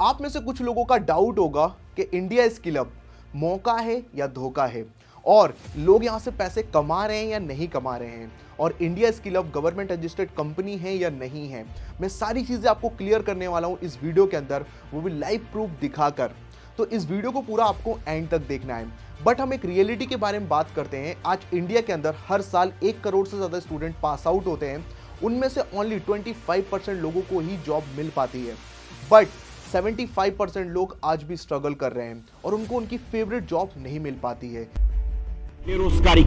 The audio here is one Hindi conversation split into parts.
आप में से कुछ लोगों का डाउट होगा कि इंडिया स्किल हब मौका है या धोखा है, और लोग यहां से पैसे कमा रहे हैं या नहीं कमा रहे हैं, और India skill hub government registered company है या नहीं है। मैं सारी चीजें आपको क्लियर करने वाला हूं इस वीडियो के अंदर, वो भी लाइव प्रूफ दिखाकर। तो इस वीडियो को पूरा आपको एंड तक देखना है। बट हम एक रियलिटी के बारे में बात करते हैं। आज इंडिया के अंदर हर साल 1 करोड़ से ज्यादा स्टूडेंट पास आउट होते हैं, उनमें से ओनली 25% लोगों को ही जॉब मिल पाती है। बट 75% लोग आज भी स्ट्रगल कर रहे हैं और उनको उनकी फेवरेट जॉब नहीं मिल पाती है। बेरोजगारी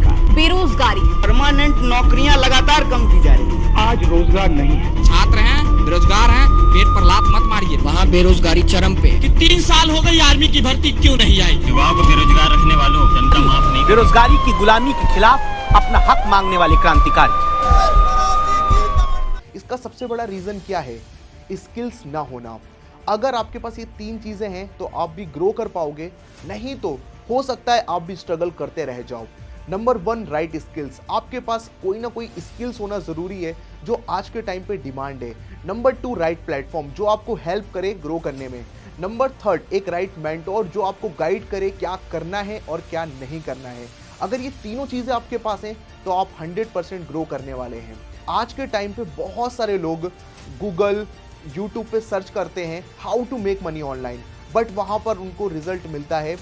परमानेंट नौकरियां लगातार कम की जा रही है। आज रोजगार नहीं है। छात्र हैं, बेरोजगार हैं, पेट पर लात मत मारिए, वहाँ बेरोजगारी चरम पे। कि 3 साल हो गई आर्मी की भर्ती क्यों नहीं आई? युवाओं को बेरोजगार रखने वालों जनता माफ नहीं। बेरोजगारी की गुलामी के खिलाफ अपना हक मांगने वाले क्रांतिकारी। इसका सबसे बड़ा रीजन क्या है? स्किल्स ना होना। अगर आपके पास ये 3 चीजें हैं तो आप भी ग्रो कर पाओगे, नहीं तो हो सकता है आप भी स्ट्रगल करते रह जाओ। Number 1, right skills. आपके पास कोई ना कोई स्किल्स होना जरूरी है जो आज के टाइम पे डिमांड है। नंबर 2, राइट प्लेटफॉर्म जो आपको हेल्प करे ग्रो करने में। नंबर 3, एक राइट मेंटोर जो आपको गाइड करे क्या करना है और क्या नहीं करना है। अगर ये तीनों चीजें आपके पास हैं तो आप 100% ग्रो करने वाले हैं। आज के टाइम पे बहुत सारे लोग गूगल, यूट्यूब पे सर्च करते हैं how to make money online, but वहां पर उनको रिजल्ट मिलता है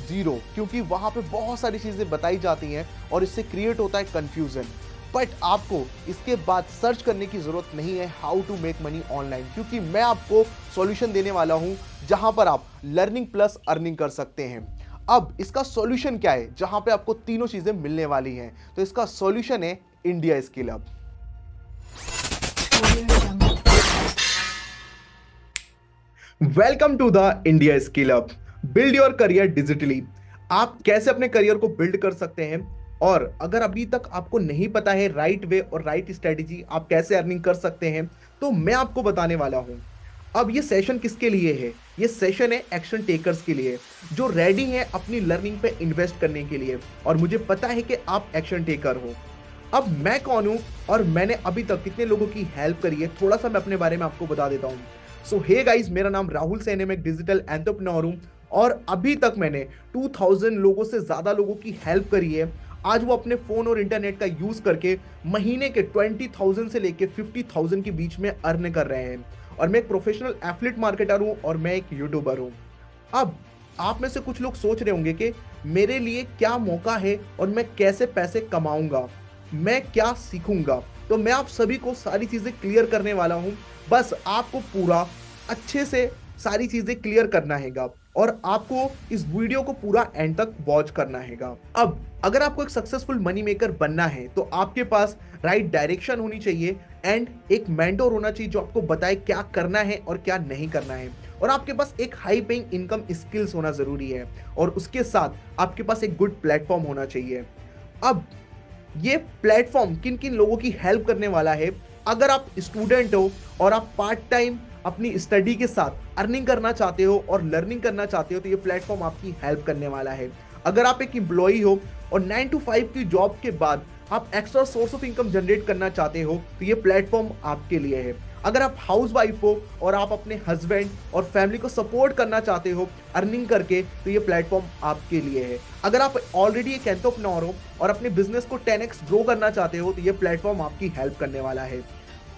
0, क्योंकि वहां पे बहुत सारी चीजें बताई जाती हैं और इससे क्रिएट होता है कंफ्यूजन। बट आपको इसके बाद सर्च करने की जरूरत नहीं है how to make money online, क्योंकि मैं आपको सॉल्यूशन देने वाला हूं जहां पर आप लर्निंग प्लस अर्निंग कर सकते हैं। अब इसका सॉल्यूशन क्या है जहां पे आपको तीनों चीजें मिलने वाली हैं? तो इसका सॉल्यूशन है India skill hub. Welcome to the India skill hub. Build your career digitally. आप कैसे अपने करियर को बिल्ड कर सकते हैं, और अगर अभी तक आपको नहीं पता है राइट वे और राइट स्ट्रेटेजी आप कैसे अर्निंग कर सकते हैं, तो मैं आपको बताने वाला हूं। अब ये सेशन किसके लिए है? ये सेशन है एक्शन टेकर्स के लिए जो रेडी हैं अपनी लर्निंग पे इन्वेस्ट करने के लिए, और मुझे पता है कि आप एक्शन टेकर हो। अब मैं कौन हूं और मैंने अभी तक कितने लोगों की हेल्प करी है, थोड़ा सा मैं अपने बारे में आपको बता देता हूं। सो हे गाइस, मेरा नाम राहुल सैनी, मैं एक डिजिटल एंटरप्रेन्योर हूं और अभी तक मैंने 2000 लोगों से ज्यादा लोगों की हेल्प करी है। आज वो अपने फोन और इंटरनेट का यूज करके महीने के 20,000 से लेके 50,000 के बीच में अर्न कर रहे हैं। और मैं एक प्रोफेशनल एथलीट मार्केटर हूं और मैं एक यूट्यूबर हूं। अब आप में से कुछ लोग सोच रहे होंगे कि मेरे लिए क्या मौका है और मैं कैसे पैसे कमाऊंगा, मैं क्या सीखूंगा। तो मैं आप सभी को सारी चीजें क्लियर करने वाला हूं। बस आपको पूरा अच्छे से सारी चीजें क्लियर करना हैगा और आपको इस वीडियो को पूरा एंड तक वॉच करना हैगा। अब अगर आपको एक सक्सेसफुल मनी मेकर बनना है तो आपके पास राइट डायरेक्शन होनी चाहिए एंड एक मेंटोर होना चाहिए जो आपको बताए क्या करना है और क्या नहीं करना है, और आपके पास एक हाई पेइंग इनकम स्किल्स होना जरूरी है, और उसके साथ आपके पास एक गुड प्लेटफॉर्म होना चाहिए। अब ये प्लेटफॉर्म किन किन लोगों की हेल्प करने वाला है? अगर आप स्टूडेंट हो और आप पार्ट टाइम अपनी स्टडी के साथ अर्निंग करना चाहते हो और लर्निंग करना चाहते हो तो ये प्लेटफॉर्म आपकी हेल्प करने वाला है। अगर आप एक एम्प्लॉई हो और 9 to 5 की जॉब के बाद आप extra source of income generate करना चाहते हो तो ये प्लेटफॉर्म आपके लिए है। अगर आप हाउस वाइफ हो और आप अपने हस्बैंड और फैमिली को सपोर्ट करना चाहते हो अर्निंग करके तो ये प्लेटफॉर्म आपके लिए है। अगर आप ऑलरेडी एक एंटरप्रेन्योर हो और अपने बिजनेस को 10x ग्रो करना चाहते हो तो ये प्लेटफॉर्म आपकी हेल्प करने वाला है।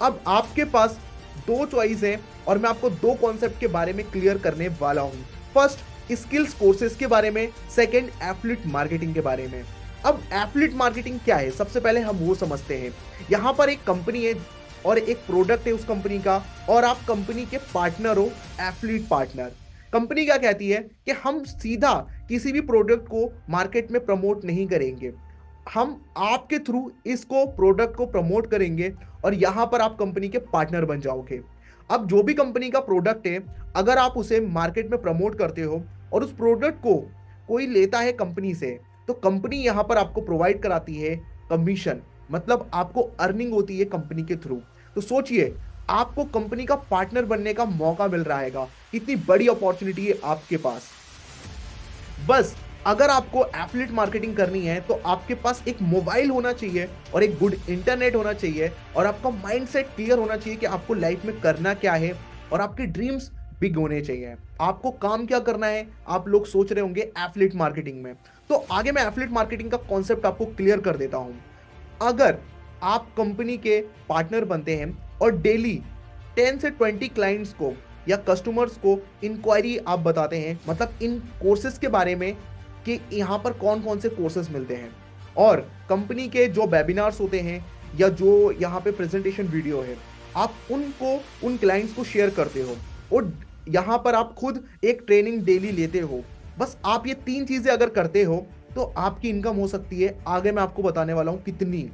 अब आपके पास 2 चॉइस हैं और मैं आपको 2 कॉन्सेप्ट के बारे में क्लियर करने वाला हूं। फर्स्ट, स्किल्स कोर्सेज के बारे में, सेकंड, एफिलिएट मार्केटिंग के बारे में। अब एफिलिएट मार्केटिंग क्या है, सबसे पहले हम वो समझते हैं। यहां पर एक कंपनी है और एक प्रोडक्ट है उस कंपनी का, और आप कंपनी के पार्टनर हो, एफिलिएट पार्टनर। कंपनी क्या कहती है कि हम सीधा किसी भी प्रोडक्ट को मार्केट में प्रमोट नहीं करेंगे, हम आपके थ्रू इसको प्रोडक्ट को प्रमोट करेंगे और यहां पर आप कंपनी के पार्टनर बन जाओगे। अब जो भी कंपनी का प्रोडक्ट है, अगर आप उसे मार्केट में प्रमोट करते हो और उस प्रोडक्ट को कोई लेता है कंपनी से, तो कंपनी यहां पर आपको प्रोवाइड कराती है कमीशन, मतलब आपको अर्निंग होती है कंपनी के थ्रू। तो सोचिए, आपको कंपनी का पार्टनर बनने का मौका मिल रहा है, इतनी बड़ी अपॉर्चुनिटी है आपके पास। बस अगर आपको एफिलिएट मार्केटिंग करनी है तो आपके पास एक मोबाइल होना चाहिए और एक गुड इंटरनेट होना चाहिए, और आपका माइंडसेट क्लियर होना चाहिए कि आपको लाइफ में करना क्या है और आपके ड्रीम्स बिग होने चाहिए। आपको काम क्या करना है, आप लोग सोच रहे होंगे एफिलिएट मार्केटिंग में। तो आगे मैं एफिलिएट मार्केटिंग का कॉन्सेप्ट आपको क्लियर कर देता हूं। अगर आप कंपनी के पार्टनर बनते हैं और डेली 10 से 20 क्लाइंट्स को या कस्टमर्स को इंक्वायरी आप बताते हैं, मतलब इन कोर्सेज के बारे में कि यहाँ पर कौन कौन से कोर्सेज मिलते हैं, और कंपनी के जो वेबिनार्स होते हैं या जो यहाँ पे प्रेजेंटेशन वीडियो है, आप उनको उन क्लाइंट्स को शेयर करते हो, और यहाँ पर आप खुद एक ट्रेनिंग डेली लेते हो। बस आप ये 3 चीजें अगर करते हो तो आपकी इनकम हो सकती है, आगे मैं आपको बताने वाला हूँ कितनी।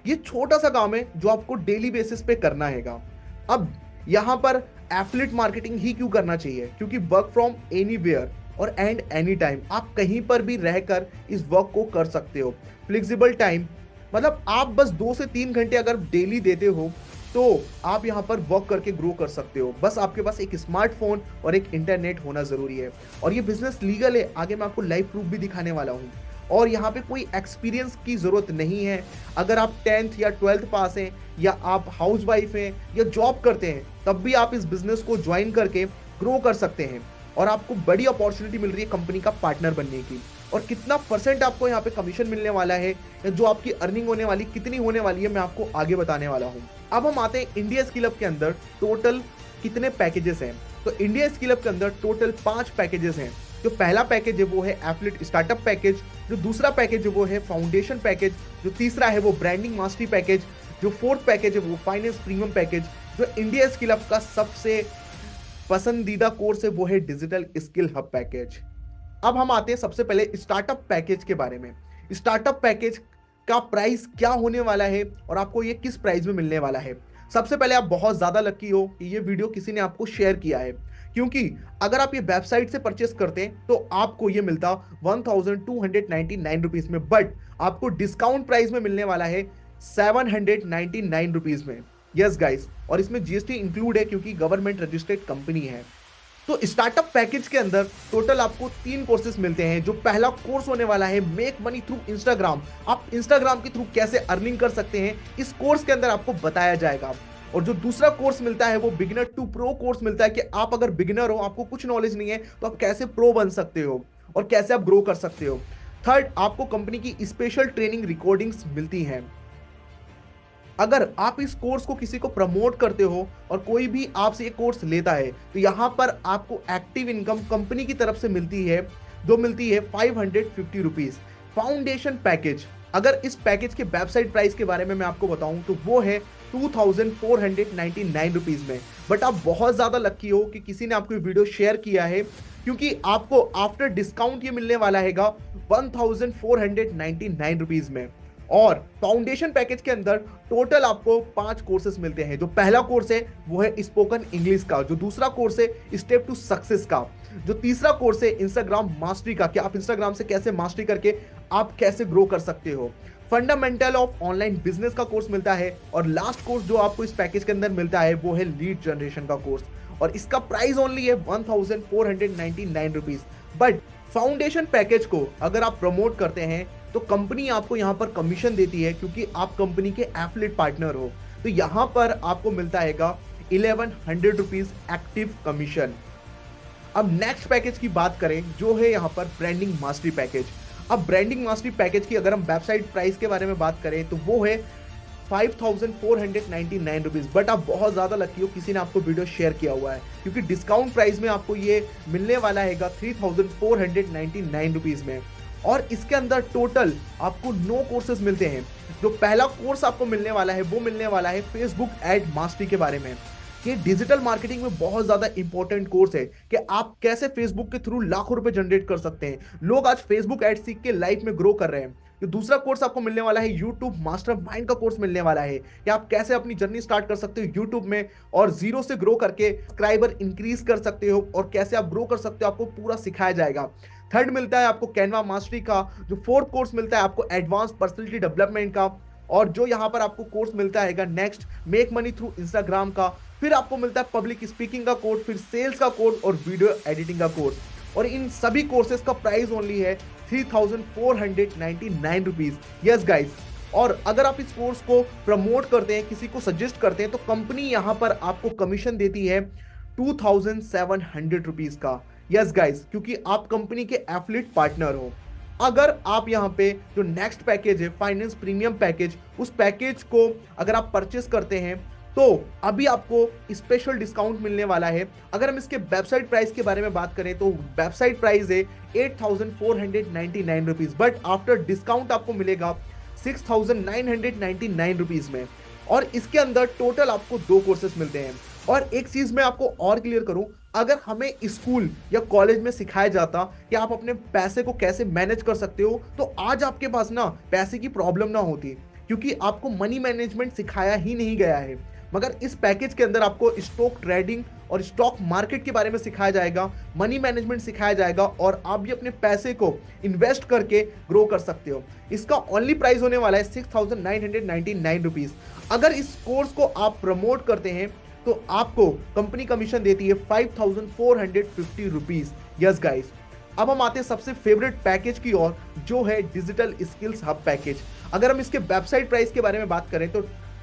ये छोटा सा काम है जो आपको डेली बेसिस पे करना हैगा। अब यहाँ पर एफिलिएट मार्केटिंग ही क्यों करना चाहिए, क्योंकि वर्क फ्रॉम एनीवेयर और एंड एनी टाइम, आप कहीं पर भी रहकर इस वर्क को कर सकते हो। फ्लेक्सिबल टाइम, मतलब आप बस 2 से 3 घंटे अगर डेली देते हो तो आप यहाँ पर वर्क करके ग्रो कर सकते हो। बस आपके पास एक स्मार्टफोन और एक इंटरनेट होना जरूरी है, और ये बिजनेस लीगल है। आगे मैं आपको लाइव प्रूफ भी दिखाने वाला हूँ, और यहाँ पे कोई एक्सपीरियंस की जरूरत नहीं है। अगर आप 10th या 12th पास हैं, या आप हाउस वाइफ हैं, या जॉब करते हैं, तब भी आप इस बिजनेस को ज्वाइन करके ग्रो कर सकते हैं, और आपको बड़ी अपॉर्चुनिटी मिल रही है कंपनी का पार्टनर बनने की। और कितना % आपको यहाँ पे कमीशन मिलने वाला है, या जो आपकी अर्निंग होने वाली कितनी होने वाली है, मैं आपको आगे बताने वाला हूँ। अब हम आते हैं इंडिया स्किल हब के अंदर टोटल कितने पैकेजेस हैं। तो इंडिया स्किल हब के अंदर टोटल 5 पैकेजेस हैं। जो पहला पैकेज है वो है एफिलिएट स्टार्टअप पैकेज, जो दूसरा पैकेज है वो है फाउंडेशन पैकेज, जो तीसरा है वो ब्रांडिंग मास्टरी पैकेज, जो 4th पैकेज है वो फाइनेंस प्रीमियम पैकेज, जो इंडिया स्किल हब का सबसे पसंदीदा कोर्स है वो है डिजिटल स्किल हब पैकेज। अब हम आते हैं सबसे पहले स्टार्टअप पैकेज के बारे में। स्टार्टअप पैकेज का प्राइस क्या होने वाला है और आपको ये किस प्राइस में मिलने वाला है। सबसे पहले आप बहुत ज्यादा लकी हो कि ये वीडियो किसी ने आपको शेयर किया है, क्योंकि अगर आप ये वेबसाइट से परचेस करते हैं तो आपको ये मिलता 1299 रुपीज में, बट आपको डिस्काउंट प्राइस में मिलने वाला है 799 रुपीज में। यस गाइस, और इसमें जीएसटी इंक्लूड है क्योंकि गवर्नमेंट रजिस्टर्ड कंपनी है। तो स्टार्टअप पैकेज के अंदर टोटल आपको 3 कोर्सेज मिलते हैं। जो पहला कोर्स होने वाला है मेक मनी थ्रू इंस्टाग्राम, आप इंस्टाग्राम के थ्रू कैसे अर्निंग कर सकते हैं, इस कोर्स के अंदर आपको बताया जाएगा। और जो दूसरा कोर्स मिलता है वो बिगिनर टू प्रो कोर्स मिलता है, कि आप अगर बिगिनर हो, आपको कुछ नॉलेज नहीं है, तो आप कैसे प्रो बन सकते हो और कैसे आप ग्रो कर सकते हो। थर्ड, आपको कंपनी की स्पेशल ट्रेनिंग रिकॉर्डिंग्स मिलती हैं। अगर आप इस कोर्स को किसी को प्रमोट करते हो और कोई भी आपसे ये कोर्स लेता है, तो यहाँ पर आपको एक्टिव इनकम कंपनी की तरफ से मिलती है, जो मिलती है 550 रुपीज। फाउंडेशन पैकेज, अगर इस पैकेज के वेबसाइट प्राइस के बारे में मैं आपको बताऊं तो वो है 2499 रुपीज में। बट आप बहुत ज्यादा लकी हो कि किसी ने आपको वीडियो शेयर किया है, क्योंकि आपको आफ्टर डिस्काउंट ये मिलने वाला हैगा 1499 रुपीज में। और फाउंडेशन पैकेज के अंदर टोटल आपको 5 कोर्सेज मिलते हैं। जो पहला कोर्स है वो है स्पोकन इंग्लिश का, जो दूसरा कोर्स है स्टेप टू सक्सेस का, जो तीसरा कोर्स है इंस्टाग्राम मास्टरी का, कि आप इंस्टाग्राम से कैसे मास्टरी करके आप कैसे ग्रो कर सकते हो। फंडामेंटल ऑफ ऑनलाइन बिजनेस का कोर्स मिलता है, और लास्ट कोर्स जो आपको इस पैकेज के अंदर मिलता है वो है लीड जनरेशन का कोर्स, और इसका प्राइस ओनली है 1499 रुपीज। बट फाउंडेशन पैकेज को अगर आप प्रमोट करते हैं तो कंपनी आपको यहाँ पर कमीशन देती है, क्योंकि आप कंपनी के एफिलिएट पार्टनर हो। तो यहाँ पर आपको मिलता है 1100 रुपीज एक्टिव कमीशन। अब नेक्स्ट पैकेज की बात करें जो है यहाँ पर ब्रांडिंग मास्टरी पैकेज। अब ब्रांडिंग मास्टरी पैकेज की अगर हम वेबसाइट प्राइस के बारे में बात करें तो वो है 5499 रुपीज। बट आप बहुत ज्यादा लकी हो, किसी ने आपको वीडियो शेयर किया हुआ है, क्योंकि डिस्काउंट प्राइस में आपको ये मिलने वाला है 3499 रुपीज में। और इसके अंदर टोटल आपको 9 कोर्सेज मिलते हैं। जो पहला कोर्स आपको मिलने वाला है वो मिलने वाला है फेसबुक एड मास्टरी के बारे में। ये डिजिटल मार्केटिंग में बहुत ज्यादा इंपॉर्टेंट कोर्स है कि आप कैसे फेसबुक के थ्रू लाखों रुपए जनरेट कर सकते हैं। लोग आज फेसबुक एड सीख के लाइफ में ग्रो कर रहे हैं। जो दूसरा कोर्स आपको मिलने वाला है यूट्यूब मास्टरमाइंड का कोर्स मिलने वाला है, कि आप कैसे अपनी जर्नी स्टार्ट कर सकते हो यूट्यूब में और जीरो से ग्रो करके सब्सक्राइबर इंक्रीज कर सकते हो, और कैसे आप ग्रो कर सकते हो आपको पूरा सिखाया जाएगा। थर्ड मिलता है आपको कैनवा मास्टरी का। जो 4th कोर्स मिलता है आपको एडवांस पर्सनालिटी डेवलपमेंट का। और जो यहाँ पर आपको कोर्स मिलता है next make money through Instagram का। फिर आपको मिलता है पब्लिक स्पीकिंग का कोर्स, फिर सेल्स का कोर्स और वीडियो एडिटिंग का कोर्स। और इन सभी कोर्सेज का प्राइस ओनली है 3499 रुपीज। यस गाइज, और अगर आप इस कोर्स को प्रमोट करते हैं, किसी को सजेस्ट करते हैं, तो कंपनी यहाँ पर आपको कमीशन देती है ₹2,700 का। यस गाइस, क्योंकि आप कंपनी के एफिलिएट पार्टनर हो। अगर आप यहाँ पे जो नेक्स्ट पैकेज है फाइनेंस प्रीमियम पैकेज, उस पैकेज को अगर आप परचेस करते हैं तो अभी आपको स्पेशल डिस्काउंट मिलने वाला है। अगर हम इसके वेबसाइट प्राइस के बारे में बात करें तो वेबसाइट प्राइस है ₹8,499, बट आफ्टर डिस्काउंट आपको मिलेगा ₹6,999 में। और इसके अंदर टोटल आपको 2 कोर्सेस मिलते हैं। और एक चीज मैं आपको और क्लियर करूं, अगर हमें स्कूल या कॉलेज में सिखाया जाता कि आप अपने पैसे को कैसे मैनेज कर सकते हो, तो आज आपके पास ना पैसे की प्रॉब्लम ना होती, क्योंकि आपको मनी मैनेजमेंट सिखाया ही नहीं गया है। मगर इस पैकेज के अंदर आपको स्टॉक ट्रेडिंग और स्टॉक मार्केट के बारे में सिखाया जाएगा, मनी मैनेजमेंट सिखाया जाएगा, और आप भी अपने पैसे को इन्वेस्ट करके ग्रो कर सकते हो। इसका ओनली प्राइस होने वाला है ₹6,999। अगर इस कोर्स को आप प्रमोट करते हैं तो आपको कंपनी कमीशन देती है ₹5,450। यस गाइस, अब हम आते हैं सबसे फेवरेट पैकेज की ओर, जो है डिजिटल स्किल्स हब पैकेज। अगर हम इसके वेबसाइट प्राइस के बारे में बात करें तो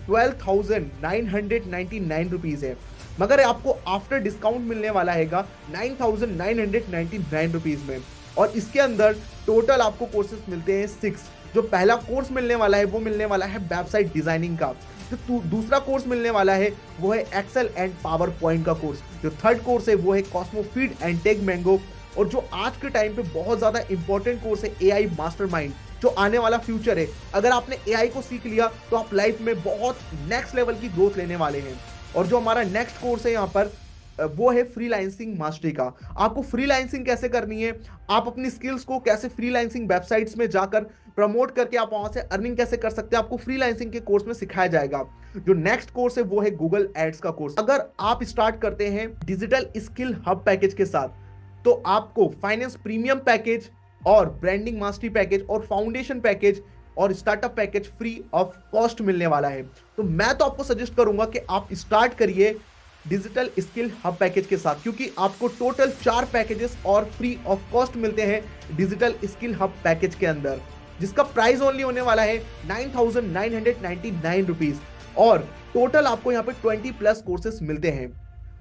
₹12,999 है, मगर आपको आफ्टर डिस्काउंट मिलने वाला है ₹9,999 में। और इसके अंदर टोटल आपको कोर्सेज मिलते हैं 6। जो पहला कोर्स मिलने वाला है वो मिलने वाला है वेबसाइट डिजाइनिंग का। जो दूसरा कोर्स मिलने वाला है वो है एक्सेल एंड पावर पॉइंट का कोर्स। जो थर्ड कोर्स है वो है Cosmofeed and Tech Mango. और जो आज के टाइम पे बहुत ज़्यादा इंपॉर्टेंट कोर्स है एआई मास्टरमाइंड, जो आने वाला फ्यूचर है। अगर आपने एआई को सीख लिया तो आप लाइफ में बहुत नेक्स्ट लेवल की ग्रोथ लेने वाले हैं। और जो हमारा नेक्स्ट कोर्स है यहाँ पर वो है फ्रीलांसिंग मास्टरी का। आपको फ्रीलांसिंग कैसे करनी है, आप अपनी स्किल्स को कैसे फ्रीलांसिंग वेबसाइट्स में जाकर प्रमोट करके आप वहां से अर्निंग कैसे कर सकते हैं, आपको फ्रीलांसिंग के कोर्स में सिखाया जाएगा। जो नेक्स्ट कोर्स है वो है गूगल एड्स का कोर्स। अगर आप स्टार्ट करते हैं डिजिटल स्किल हब पैकेज के साथ तो आपको फाइनेंस प्रीमियम पैकेज और ब्रांडिंग मास्टरी पैकेज और फाउंडेशन पैकेज और startup package free of cost मिलने वाला है। तो मैं तो आपको सजेस्ट करूंगा कि आप स्टार्ट करिए डिजिटल स्किल हब पैकेज के साथ, क्योंकि आपको टोटल 4 पैकेजेस और फ्री ऑफ कॉस्ट मिलते हैं डिजिटल स्किल हब पैकेज के अंदर, जिसका प्राइस ओनली होने वाला है ₹9,999। और टोटल आपको यहाँ पे 20+ कोर्सेस मिलते हैं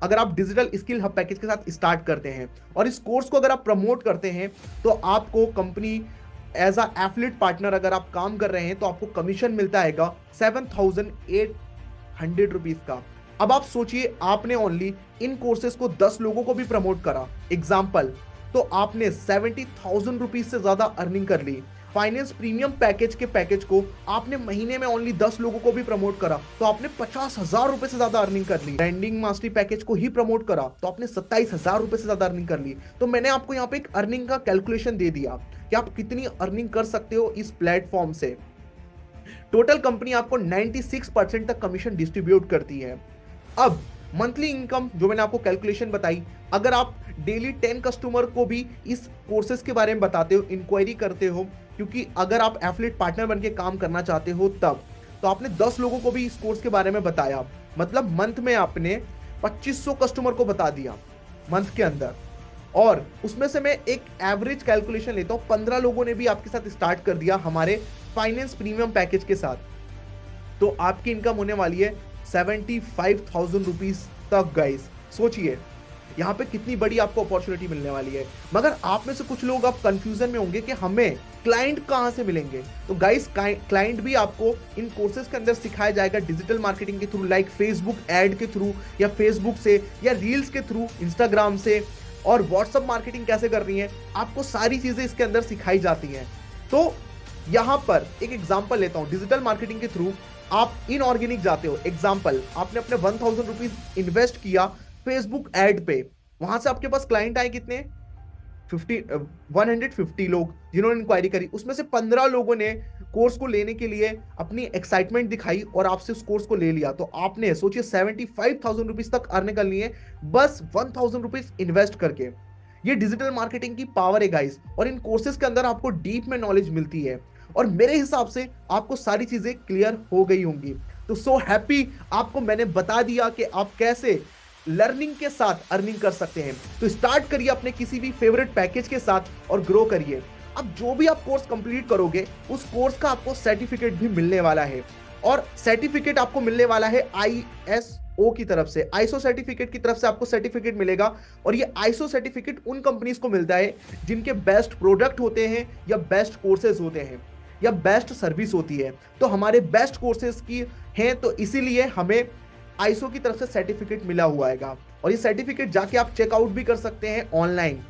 अगर आप डिजिटल स्किल हब पैकेज के साथ स्टार्ट करते हैं। और इस कोर्स को अगर आप प्रमोट करते हैं तो आपको company as a affiliate partner अगर आप काम कर रहे हैं तो आपको कमीशन मिलता है ₹7,800 का। अब आप सोचिए, आपने ओनली इन कोर्सेज को 10 लोगों को भी प्रमोट करा एग्जाम्पल, तो आपने ₹70,000 से ज्यादा अर्निंग कर ली। फाइनेंस प्रीमियम पैकेज के पैकेज को आपने महीने में ओनली 10 लोगों को भी प्रमोट करा तो आपने ₹50,000 से ज्यादा अर्निंग कर ली। ब्रांडिंग मास्टरी पैकेज को ही प्रमोट करा तो आपने ₹27,000 से ज्यादा अर्निंग कर ली। तो मैंने आपको यहाँ पे एक अर्निंग का कैलकुलेशन दे दिया कि आप कितनी अर्निंग कर सकते हो इस प्लेटफॉर्म से। टोटल कंपनी आपको 96% तक कमीशन डिस्ट्रीब्यूट करती है। अब मंथली इनकम जो मैंने आपको कैलकुलेशन बताई, अगर आप डेली 10 कस्टमर को भी इस कोर्सेज के बारे में बताते हो, इंक्वायरी करते हो, क्योंकि अगर आप एफिलिएट पार्टनर बनके काम करना चाहते हो तब, तो आपने 10 लोगों को भी इस कोर्स के बारे में बताया, मतलब मंथ में आपने 2500 कस्टमर को बता दिया मंथ के अंदर। और उसमें से मैं एक एवरेज कैलकुलेशन लेता हूँ, 15 लोगों ने भी आपके साथ स्टार्ट कर दिया हमारे फाइनेंस प्रीमियम पैकेज के साथ, तो आपकी इनकम होने वाली है ₹75,000 तक। गाइस सोचिए यहाँ पे कितनी बड़ी आपको अपॉर्चुनिटी मिलने वाली है। मगर आप में से कुछ लोग अब कंफ्यूजन में होंगे कि हमें क्लाइंट कहाँ से मिलेंगे। तो गाइस क्लाइंट भी आपको इन कोर्सेज के अंदर सिखाया जाएगा डिजिटल मार्केटिंग के थ्रू, लाइक फेसबुक एड के थ्रू या फेसबुक से या रील्स के थ्रू, इंस्टाग्राम से, और व्हाट्सएप मार्केटिंग कैसे करनी है, आपको सारी चीजें इसके अंदर सिखाई जाती हैं। तो यहाँ पर एक एग्जाम्पल लेता हूँ, डिजिटल मार्केटिंग के थ्रू आप इनऑर्गेनिक जाते हो, एग्जाम्पल आपने अपने ₹1,000 इन्वेस्ट किया फेसबुक एड पे, वहां से आपके पास क्लाइंट आए कितने 150 लोग जिन्होंने इंक्वायरी करी, उसमें से 15 लोगों ने कोर्स को लेने के लिए अपनी एक्साइटमेंट दिखाई और आपसे उस कोर्स को ले लिया। तो आपने सोचिए ₹75,000 तक अर्न कर लिए बस ₹1,000 इन्वेस्ट करके। ये डिजिटल मार्केटिंग की पावर है गाइस, और इन कोर्सेज के अंदर आपको डीप में नॉलेज मिलती है और मेरे हिसाब से आपको सारी चीजें क्लियर हो गई होंगी। तो सो हैप्पी, आपको मैंने बता दिया कि आप कैसे लर्निंग के साथ अर्निंग कर सकते हैं। तो स्टार्ट करिए अपने किसी भी फेवरेट पैकेज के साथ और ग्रो करिए। अब जो भी आप कोर्स कंप्लीट करोगे उस कोर्स का आपको सर्टिफिकेट भी मिलने वाला है, और सर्टिफिकेट आपको मिलने वाला है ISO ISO की तरफ से, ISO सर्टिफिकेट की तरफ से आपको सर्टिफिकेट मिलेगा। और ये ISO सर्टिफिकेट उन कंपनीज को मिलता है जिनके बेस्ट प्रोडक्ट होते हैं या बेस्ट कोर्सेज होते हैं या बेस्ट सर्विस होती है। तो हमारे बेस्ट कोर्सेज की हैं, तो इसीलिए हमें ISO की तरफ से सर्टिफिकेट मिला हुआ है। और ये सर्टिफिकेट जाके आप चेकआउट भी कर सकते हैं ऑनलाइन।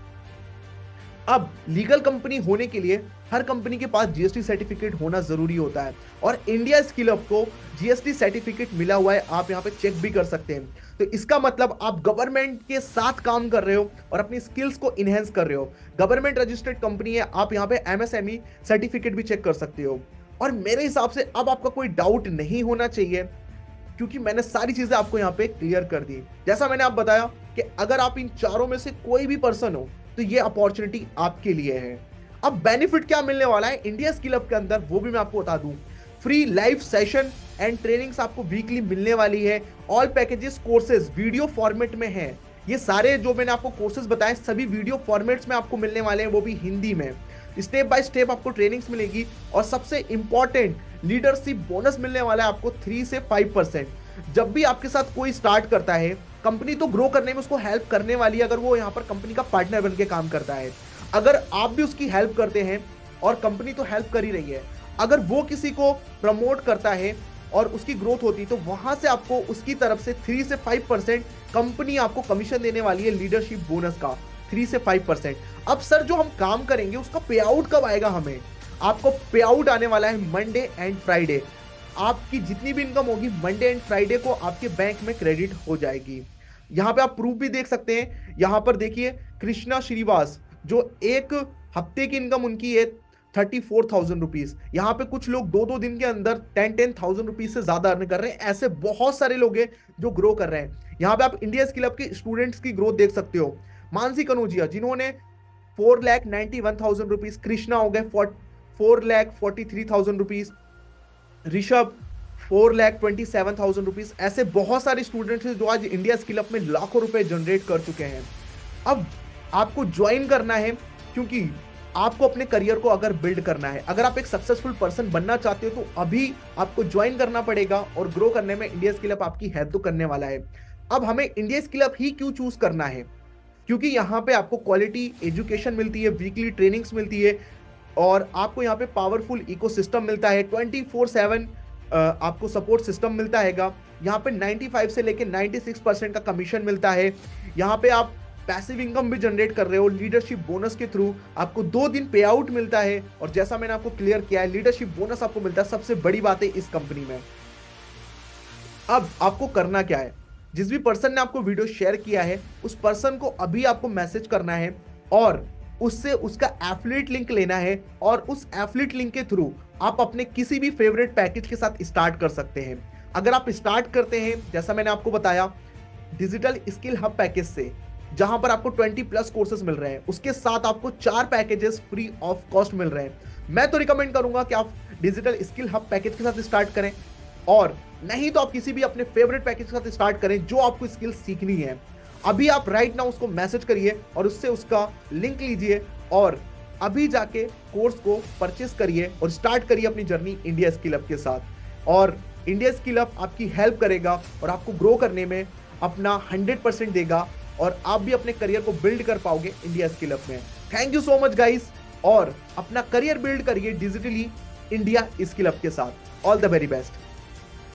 अब लीगल कंपनी होने के लिए हर कंपनी के पास GST सर्टिफिकेट होना जरूरी होता है, और इंडिया स्किल हब को GST सर्टिफिकेट मिला हुआ है। आप यहाँ पे चेक भी कर सकते हैं। तो इसका मतलब आप गवर्नमेंट के साथ काम कर रहे हो और अपनी स्किल्स को इनहेंस कर रहे हो। गवर्नमेंट रजिस्टर्ड कंपनी है, आप यहाँ पे MSME सर्टिफिकेट भी चेक कर सकते हो। और मेरे हिसाब से अब आपका कोई डाउट नहीं होना चाहिए, क्योंकि मैंने सारी चीजें आपको यहाँ पे क्लियर कर दी। जैसा मैंने आप बताया कि अगर आप इन चारों में से कोई भी पर्सन हो तो ये अपॉर्चुनिटी आपके लिए है। अब बेनिफिट क्या मिलने वाला है इंडिया स्किल हब के अंदर, वो भी मैं आपको बता दूं। Free live session and trainings आपको वीकली मिलने वाली है। All packages courses video format में है। ये सारे जो मैंने आपको कोर्सेज बताए सभी वीडियो फॉर्मेट्स में आपको मिलने वाले हैं, वो भी हिंदी में। स्टेप बाय स्टेप आपको ट्रेनिंग्स मिलेगी, और सबसे इंपॉर्टेंट लीडरशिप बोनस मिलने वाला है आपको 3 से 5%। जब भी आपके साथ कोई स्टार्ट करता है, कंपनी तो ग्रो करने में उसको हेल्प करने वाली है, अगर वो यहाँ पर कंपनी का पार्टनर बन के काम करता है। अगर आप भी उसकी हेल्प करते हैं, और कंपनी तो हेल्प कर ही रही है, अगर वो किसी को प्रमोट करता है और उसकी ग्रोथ होती है, तो वहां से आपको उसकी तरफ से 3 से 5% कंपनी आपको कमीशन देने वाली है लीडरशिप बोनस का, 3 से 5%। अब सर जो हम काम करेंगे उसका पे आउट कब आएगा हमें? आपको पे आउट आने वाला है मंडे एंड फ्राइडे। आपकी जितनी भी इनकम होगी मंडे एंड फ्राइडे को आपके बैंक में क्रेडिट हो जाएगी। यहाँ पे आप प्रूफ भी देख सकते हैं। यहाँ पर देखिए कृष्णा श्रीवास, जो एक हफ्ते की इनकम उनकी है 34,000 रुपीज। यहाँ पे कुछ लोग 2-2 दिन के अंदर 10,000 रुपीज से ज्यादा अर्न कर रहे हैं। ऐसे बहुत सारे लोग हैं जो ग्रो कर रहे हैं। यहाँ पे आप इंडिया स्किल हब के स्टूडेंट्स की ग्रोथ देख सकते हो। मानसी कनौजिया जिन्होंने 4,91,000 रुपीज, कृष्णा हो गए 4,43,000 रुपीज, ऋषभ 4,27,000 रुपीज। ऐसे बहुत सारे स्टूडेंट्स हैं जो आज इंडिया स्किल हब में लाखों रुपए जनरेट कर चुके हैं। अब आपको ज्वाइन करना है, क्योंकि आपको अपने करियर को अगर बिल्ड करना है, अगर आप एक सक्सेसफुल पर्सन बनना चाहते हो, तो अभी आपको ज्वाइन करना पड़ेगा। और ग्रो करने में इंडिया स्किल हब आपकी हेल्प तो करने वाला है। अब हमें इंडिया स्किल हब ही क्यों चूज करना है? क्योंकि यहाँ पे आपको क्वालिटी एजुकेशन मिलती है, वीकली ट्रेनिंग्स मिलती है, और आपको यहाँ पे पावरफुल इकोसिस्टम मिलता है। 24/7 आपको सपोर्ट सिस्टम मिलता है। यहाँ पे 95 से लेके 96% का कमीशन मिलता है। यहाँ पे आप पैसिव इनकम भी जनरेट कर रहे हो लीडरशिप बोनस के थ्रू। आपको 2 दिन पे आउट मिलता है, और जैसा मैंने आपको क्लियर किया है, लीडरशिप बोनस आपको मिलता है। सबसे बड़ी बात है इस कंपनी में। अब आपको करना क्या है? जिस भी पर्सन ने आपको वीडियो शेयर किया है, उस पर्सन को अभी आपको मैसेज करना है, और उससे उसका एफिलिएट लिंक लेना है, और उस एफिलिएट लिंक के थ्रू आप अपने किसी भी फेवरेट पैकेज के साथ स्टार्ट कर सकते हैं। अगर आप स्टार्ट करते हैं, जैसा मैंने आपको बताया, डिजिटल स्किल हब पैकेज से, जहां पर आपको 20+ कोर्सेज मिल रहे हैं, उसके साथ आपको 4 पैकेजेस फ्री ऑफ कॉस्ट मिल रहे हैं। मैं तो रिकमेंड करूंगा कि आप डिजिटल स्किल हब पैकेज के साथ स्टार्ट करें, और नहीं तो आप किसी भी अपने फेवरेट पैकेज के साथ स्टार्ट करें जो आपको स्किल सीखनी है। अभी आप राइट नाउ उसको मैसेज करिए और उससे उसका लिंक लीजिए, और अभी जाके कोर्स को परचेस करिए और स्टार्ट करिए अपनी जर्नी इंडिया स्किल हब के साथ। और इंडिया स्किल हब आपकी हेल्प करेगा और आपको ग्रो करने में अपना 100% देगा, और आप भी अपने करियर को बिल्ड कर पाओगे इंडिया स्किल हब में। Thank you so much guys, और अपना करियर बिल्ड करिए डिजिटली इंडिया स्किल हब के साथ। All the very best.